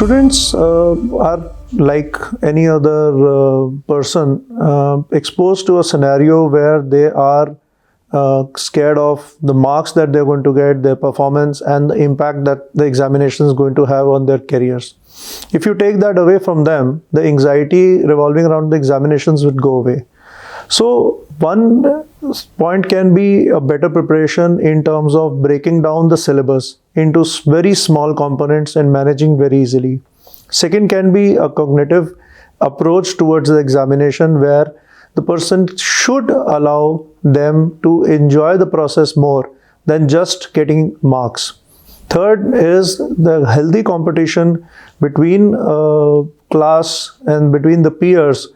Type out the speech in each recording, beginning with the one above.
Students are like any other person exposed to a scenario where they are scared of the marks that they're going to get, their performance, and the impact that the examination is going to have on their careers. If you take that away from them, the anxiety revolving around the examinations would go away. So one point can be a better preparation in terms of breaking down the syllabus into very small components and managing very easily. Second can be a cognitive approach towards the examination where the person should allow them to enjoy the process more than just getting marks. Third is the healthy competition between class and between the peers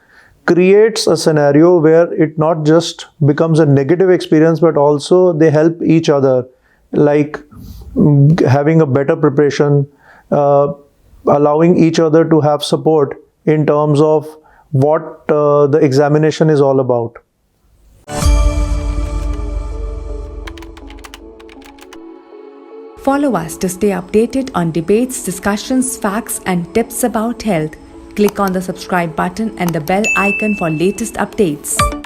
creates a scenario where it not just becomes a negative experience, but also they help each other, like having a better preparation, allowing each other to have support in terms of what the examination is all about. Follow us to stay updated on debates, discussions, facts, and tips about health. Click on the subscribe button and the bell icon for latest updates.